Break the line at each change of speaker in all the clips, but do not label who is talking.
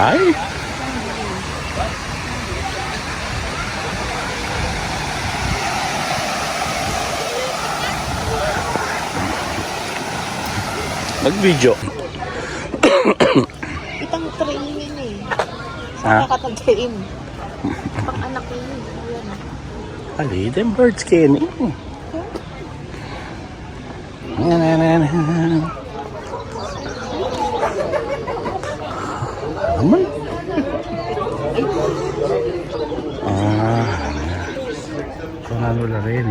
Ay! Mag-video.
Itang train yun eh.
Ha?
Saan nakatag-train? Pang anak yun. Ayan.
Ali, them birds can. Aman. Ito na nula rin.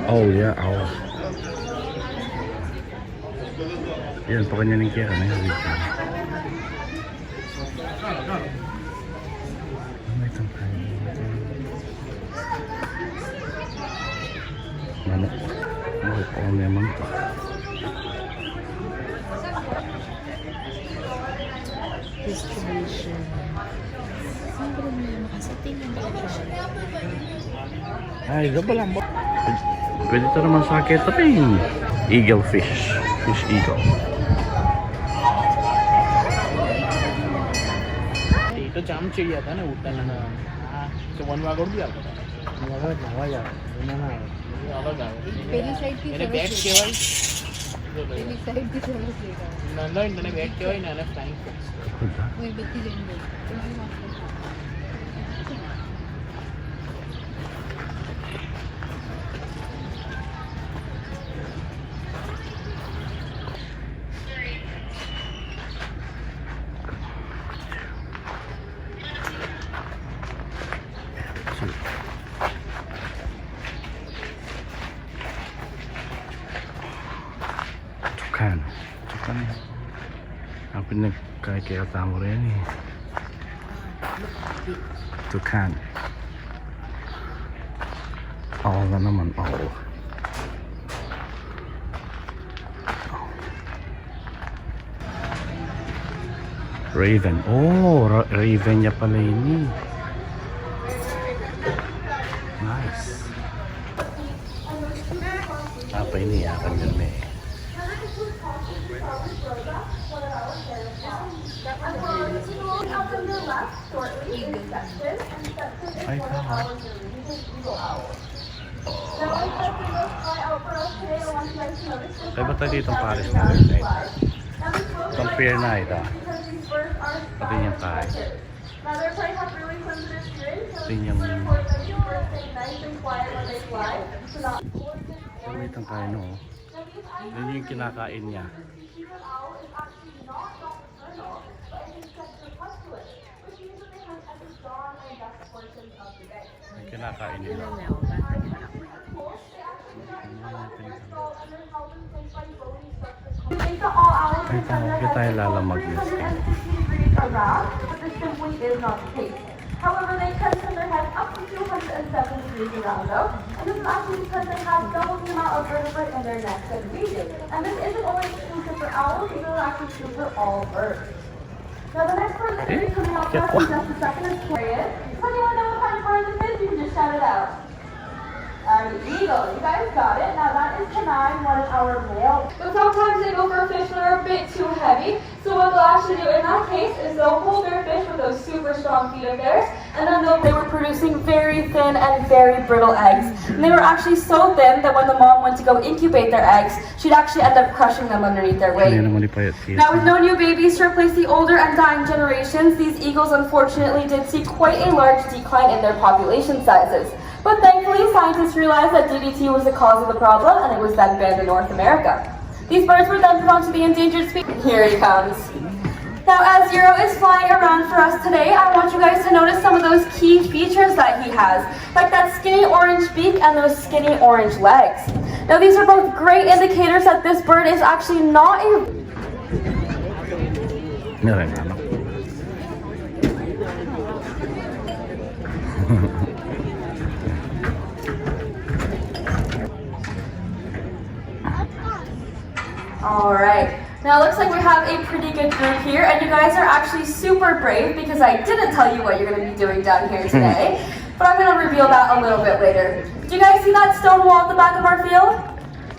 Oh, yeah. Oh. Yan, pa kanya ng kaya. Ano yung manok. Manok ako naman ito.
Distribution. Siyempre mo kasi tingnan mo siya.
Ay, gaba lang ba? Pwede ito naman sa akin taping. Eagle fish. Fish eagle.
तो जाम चिड़िया था ना उठता ना तो वनवा कर दिया वनवा जावा जा ना ना अलग आ
પેલી સાઈડ થી
એને બેક
સરસ
કહેવાય
પેલી સાઈડ થી સરસ દેખાય.
ના ના એને બેક કહેવાય ને અને ફ્લાઇંગ
હું એ બધી લઈને ગઈ.
Tukan. Tukan. Apa ni kaya tamu ni? Tukan. Oh, na naman. Oh. Raven. Oh, Raven niya pala ini. Nice. Apa ini ya akan gani? Ay, tama. Ay, ba't tayo dito ang Paris na rin? Compare na ito. Pati niyang kahit. Pati niyang... Gamit ang kain, no? Yan yung kinakain niya. Yung kinakain nila. Ay, hindi tayo lalamag yun.
However, they can turn their head up to 207 degrees around them, and this is actually because they have double the amount of vertebrae in their necks and region. And this isn't only exclusive for owls, it is actually true for all birds. Now, the next bird that's going to be coming out for us in just a second is Chariot. Does anyone know what kind of bird this is? You can just shout it out. The eagle. You guys got it. Now, that is Kenai, one of our male. But sometimes they go for fish that are a bit too heavy. So what they'll actually do in that case is they'll hold their fish with those super strong feet of theirs, and then they were producing very thin and very brittle eggs. And they were actually so thin that when the mom went to go incubate their eggs, she'd actually end up crushing them underneath their weight. Now with no new babies to replace the older and dying generations, these eagles unfortunately did see quite a large decline in their population sizes. But thankfully, scientists realized that DDT was the cause of the problem, and it was then banned in North America. These birds were then put onto the endangered species. Here he comes. Now, as Zero is flying around for us today, I want you guys to notice some of those key features that he has, like that skinny orange beak and those skinny orange legs. Now, these are both great indicators that this bird is actually not a... Alright, now it looks like we have a pretty good group here, and you guys are actually super brave because I didn't tell you what you're going to be doing down here today, but I'm going to reveal that a little bit later. Do you guys see that stone wall at the back of our field?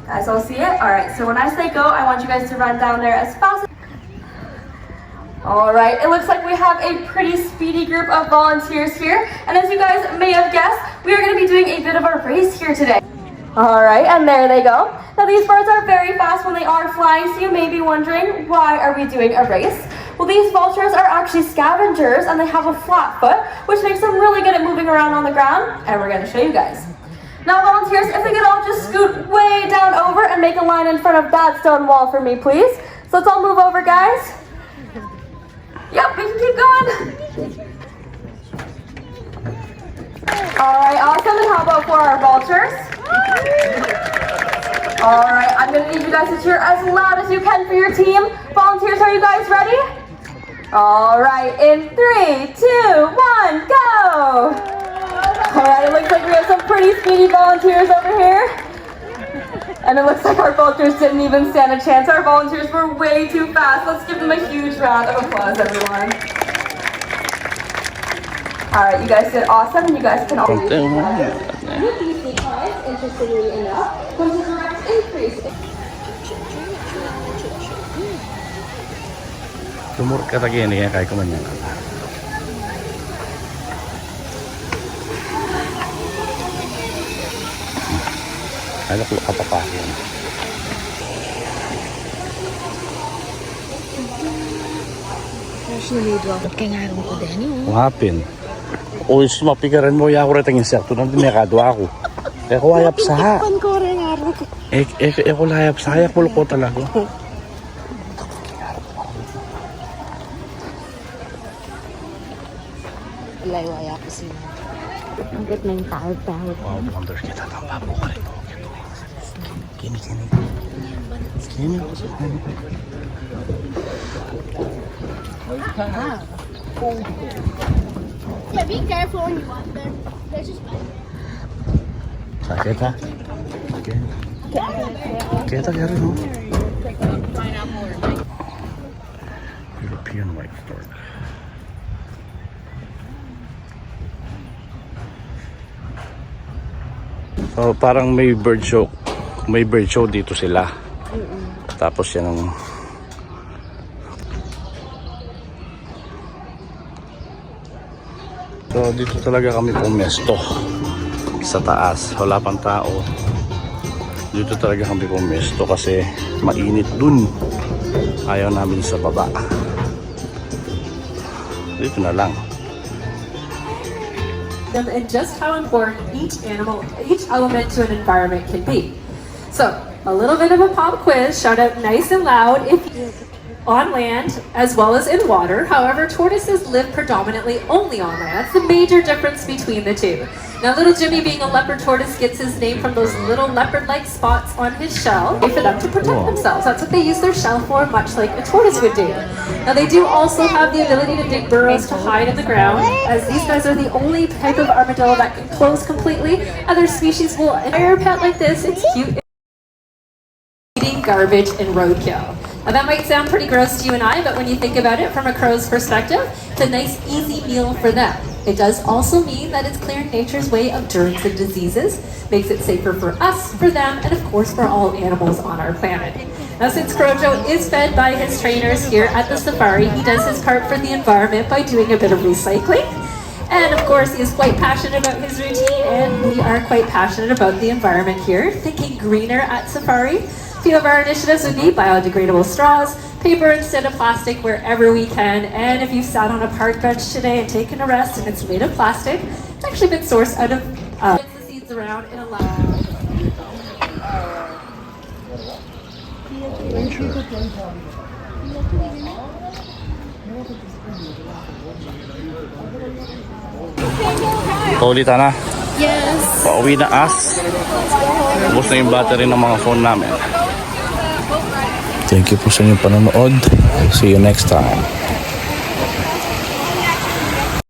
Guys all see it? Alright, so when I say go, I want you guys to run down there as fast as... All right, it looks like we have a pretty speedy group of volunteers here. And as you guys may have guessed, we are going to be doing a bit of a race here today. All right, and there they go. Now these birds are very fast when they are flying, so you may be wondering, why are we doing a race? Well, these vultures are actually scavengers and they have a flat foot, which makes them really good at moving around on the ground, and we're going to show you guys. Now volunteers, if we could all just scoot way down over and make a line in front of that stone wall for me, please. So let's all move over, guys. Yep, we can keep going. All right, awesome. And how about for our vultures? All right, I'm going to need you guys to cheer as loud as you can for your team. Volunteers, are you guys ready? All right, in 3, 2, 1, go! All right, it looks like we have some pretty speedy volunteers over here. And it looks like our vultures didn't even stand a chance. Our volunteers were way too fast. Let's give them a huge round of applause, everyone. All right, you guys did awesome, and you guys can always with these supplies, interestingly enough, comes a direct increase.
Lumur ka lagi ini ya kayak kemana? Ada ko apa yan.
Kaya nga rin ko din yun.
Hapin. O is mapigaran mo ya ako retang insekto nang dinekado ako. Kaya ko ayap sa.
Ko rin nga rin ko.
Ko layap sa kaya ko talaga.
Laywaya ko sila. Ang git na yung tawag-tawag.
Wow, wonder kita ng babo ka rin. Kini.
Yeah, be careful when you walk there. There's just
Sakit ha? Kita kaya rin, no? European white stork. So parang may bird show dito sila. Tapos yan ang so dito talaga kami pumesto sa taas, wala pang tao. Dito talaga kami pumesto kasi mainit dun, ayaw namin sa baba, dito na lang.
And just how important each element to an environment can be. So, a little bit of a pop quiz, shout out nice and loud if on land as well as in water. However, tortoises live predominantly only on land. That's the major difference between the two. Now, little Jimmy, being a leopard tortoise, gets his name from those little leopard-like spots on his shell for them to protect themselves. That's what they use their shell for, much like a tortoise would do. Now, they do also have the ability to dig burrows to hide in the ground, as these guys are the only type of armadillo that can close completely. Other species will hire a pet like this. It's cute. Eating garbage and roadkill. Now, that might sound pretty gross to you and I, but when you think about it from a crow's perspective, it's a nice, easy meal for them. It does also mean that it's clearing nature's way of germs and diseases, makes it safer for us, for them, and of course for all animals on our planet. Now, since Crojo is fed by his trainers here at the safari, he does his part for the environment by doing a bit of recycling. And of course, he is quite passionate about his routine, and we are quite passionate about the environment here, thinking greener at safari. A few of our initiatives would be biodegradable straws, paper instead of plastic wherever we can, and if you sat on a park bench today and taken a rest and it's made of plastic, it's actually been sourced out of the seeds around and allow.
Paulitan na.
Yes.
Pauwi na as. Ubus na yung battery ng mga phone namin. Thank you po sa inyong panonood. See you next time.